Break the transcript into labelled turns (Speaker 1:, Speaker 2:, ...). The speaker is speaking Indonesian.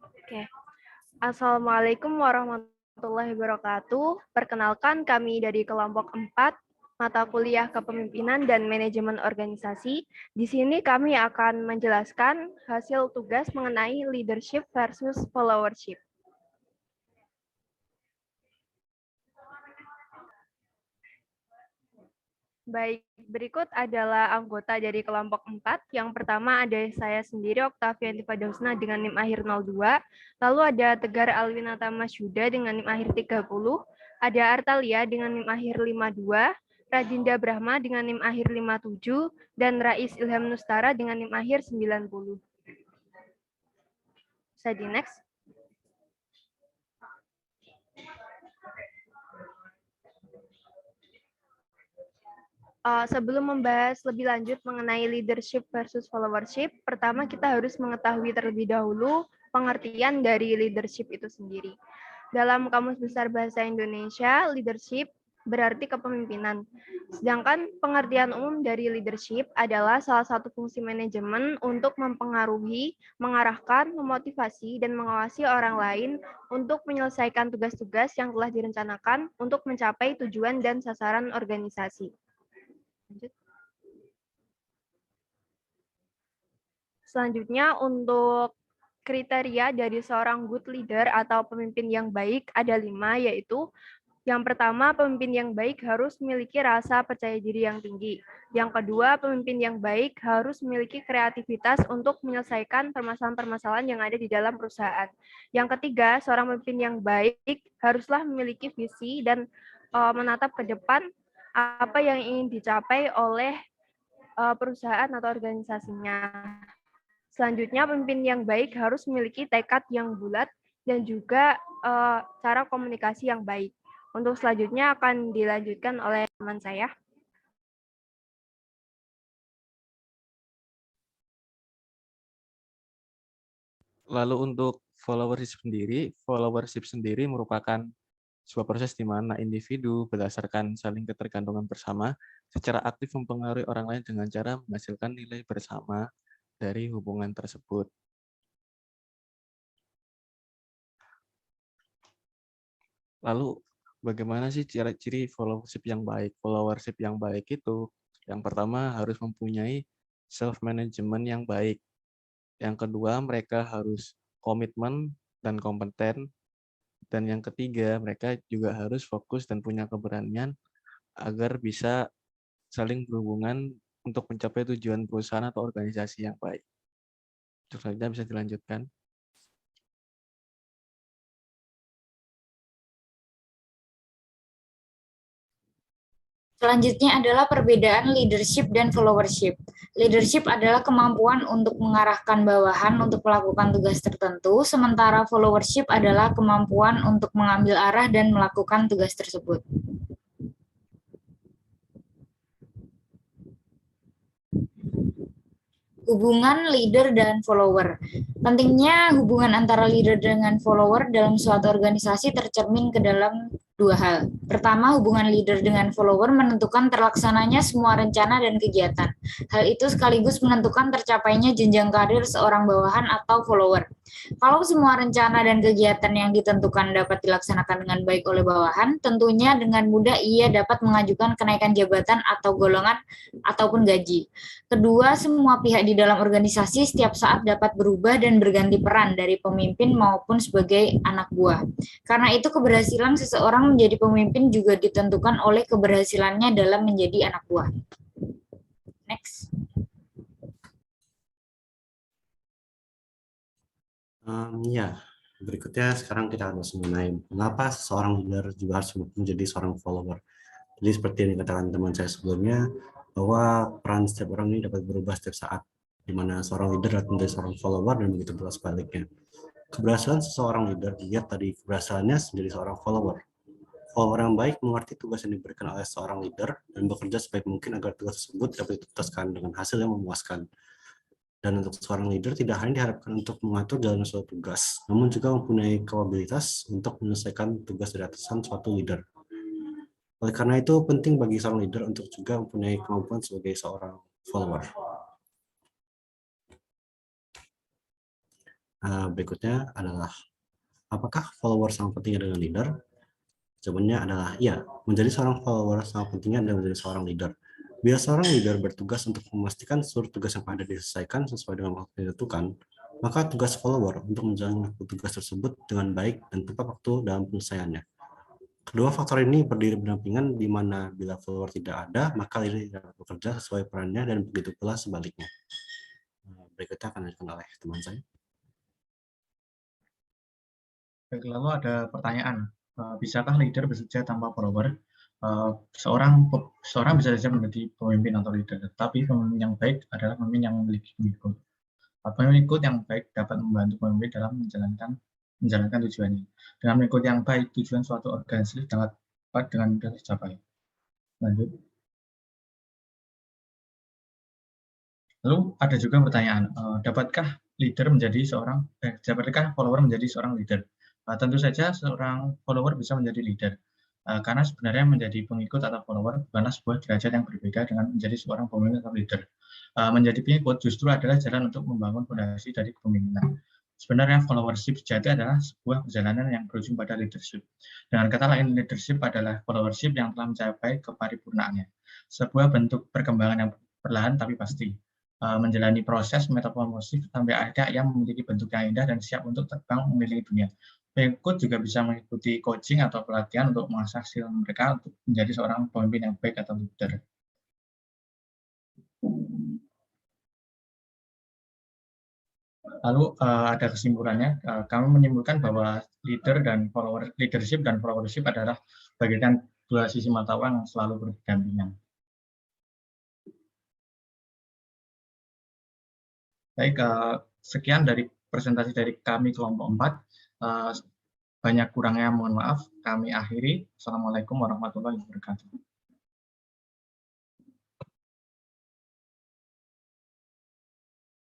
Speaker 1: Oke. Assalamualaikum warahmatullahi wabarakatuh. Perkenalkan kami dari kelompok 4 mata kuliah Kepemimpinan dan Manajemen Organisasi. Di sini kami akan menjelaskan hasil tugas mengenai leadership versus followership. Baik, berikut adalah anggota dari kelompok 4. Yang pertama ada saya sendiri, Octavian Tifadausna dengan NIM akhir 02. Lalu ada Tegar Alwinata Masyuda dengan NIM akhir 30. Ada Artalia dengan NIM akhir 52. Radinda Brahma dengan NIM akhir 57. Dan Rais Ilham Nustara dengan NIM akhir 90. Bisa di next. Sebelum membahas lebih lanjut mengenai leadership versus followership, pertama kita harus mengetahui terlebih dahulu pengertian dari leadership itu sendiri. Dalam Kamus Besar Bahasa Indonesia, leadership berarti kepemimpinan. Sedangkan pengertian umum dari leadership adalah salah satu fungsi manajemen untuk mempengaruhi, mengarahkan, memotivasi, dan mengawasi orang lain untuk menyelesaikan tugas-tugas yang telah direncanakan untuk mencapai tujuan dan sasaran organisasi. Selanjutnya untuk kriteria dari seorang good leader atau pemimpin yang baik ada 5, yaitu yang pertama, pemimpin yang baik harus memiliki rasa percaya diri yang tinggi. Yang kedua, pemimpin yang baik harus memiliki kreativitas untuk menyelesaikan permasalahan-permasalahan yang ada di dalam perusahaan. Yang ketiga, seorang pemimpin yang baik haruslah memiliki visi dan menatap ke depan apa yang ingin dicapai oleh perusahaan atau organisasinya. Selanjutnya, pemimpin yang baik harus memiliki tekad yang bulat dan juga cara komunikasi yang baik. Untuk selanjutnya akan dilanjutkan oleh teman saya.
Speaker 2: Lalu untuk followership sendiri merupakan sebuah proses di mana individu berdasarkan saling ketergantungan bersama secara aktif mempengaruhi orang lain dengan cara menghasilkan nilai bersama dari hubungan tersebut. Lalu bagaimana sih ciri-ciri followership yang baik? Followership yang baik itu yang pertama harus mempunyai self-management yang baik. Yang kedua, mereka harus komitmen dan kompeten. Dan yang ketiga, mereka juga harus fokus dan punya keberanian agar bisa saling berhubungan untuk mencapai tujuan perusahaan atau organisasi yang baik. Itu saja bisa dilanjutkan.
Speaker 3: Selanjutnya adalah perbedaan leadership dan followership. Leadership adalah kemampuan untuk mengarahkan bawahan untuk melakukan tugas tertentu, sementara followership adalah kemampuan untuk mengambil arah dan melakukan tugas tersebut. Hubungan leader dan follower. Pentingnya hubungan antara leader dengan follower dalam suatu organisasi tercermin ke dalam dua hal. Pertama, hubungan leader dengan follower menentukan terlaksananya semua rencana dan kegiatan. Hal itu sekaligus menentukan tercapainya jenjang karir seorang bawahan atau follower. Kalau semua rencana dan kegiatan yang ditentukan dapat dilaksanakan dengan baik oleh bawahan, tentunya dengan mudah ia dapat mengajukan kenaikan jabatan atau golongan ataupun gaji. Kedua, semua pihak di dalam organisasi setiap saat dapat berubah dan berganti peran dari pemimpin maupun sebagai anak buah. Karena itu keberhasilan seseorang menjadi pemimpin juga ditentukan oleh keberhasilannya dalam menjadi anak buah. Next.
Speaker 4: Ya, berikutnya sekarang kita harus mengenai mengapa seorang leader juga harus menjadi seorang follower. Jadi seperti yang dikatakan teman saya sebelumnya, bahwa peran setiap orang ini dapat berubah setiap saat, di mana seorang leader dapat menjadi seorang follower dan begitu pula sebaliknya. Keberhasilan seseorang leader dilihat dari keberhasilannya menjadi seorang follower. Follower yang baik mengerti tugas yang diberikan oleh seorang leader dan bekerja sebaik mungkin agar tugas tersebut dapat dituntaskan dengan hasil yang memuaskan. Dan untuk seorang leader tidak hanya diharapkan untuk mengatur dalam suatu tugas, namun juga mempunyai kapabilitas untuk menyelesaikan tugas dari atasan suatu leader. Oleh karena itu, penting bagi seorang leader untuk juga mempunyai kemampuan sebagai seorang follower. Berikutnya adalah, apakah follower sama pentingnya dengan leader? Jawabannya adalah iya, menjadi seorang follower sama pentingnya adalah menjadi seorang leader. Bila seorang leader bertugas untuk memastikan seluruh tugas yang ada diselesaikan sesuai dengan waktu yang ditentukan, maka tugas follower untuk menjalankan tugas tersebut dengan baik dan tepat waktu dalam penyelesaiannya. Kedua faktor ini berdiri berdampingan, di mana bila follower tidak ada, maka leader tidak bekerja sesuai perannya, dan begitu pula sebaliknya. Berikutnya akan dilanjutkan oleh teman saya.
Speaker 5: Baik, lalu ada pertanyaan, bisakah leader bekerja tanpa follower? Seorang bisa saja menjadi pemimpin atau leader, tetapi pemimpin yang baik adalah pemimpin yang memiliki pengikut. Pengikut yang baik dapat membantu pemimpin dalam menjalankan tujuannya. Dengan mengikut yang baik, tujuan suatu organisasi dapat dengan mudah tercapai. Lanjut. Lalu ada juga pertanyaan, dapatkah follower menjadi seorang leader? Tentu saja seorang follower bisa menjadi leader, karena sebenarnya menjadi pengikut atau follower bukanlah sebuah derajat yang berbeda dengan menjadi seorang pemimpin atau leader. Menjadi pengikut justru adalah jalan untuk membangun fondasi dari kepemimpinan. Sebenarnya followership sejati adalah sebuah perjalanan yang berujung pada leadership. Dengan kata lain, leadership adalah followership yang telah mencapai keparipurnaannya. Sebuah bentuk perkembangan yang perlahan tapi pasti. Menjalani proses metamorfosis sampai akhirnya ia memiliki bentuk yang indah dan siap untuk terbang mengelilingi dunia. Pengikut juga bisa mengikuti coaching atau pelatihan untuk mengasah skill mereka untuk menjadi seorang pemimpin yang baik atau leader. Lalu ada kesimpulannya, kami menyimpulkan bahwa leadership dan followership adalah bagaikan dua sisi mata uang yang selalu berdampingan. Baik, sekian dari presentasi dari kami kelompok 4. Banyak kurangnya mohon maaf, kami akhiri. Assalamualaikum warahmatullahi wabarakatuh.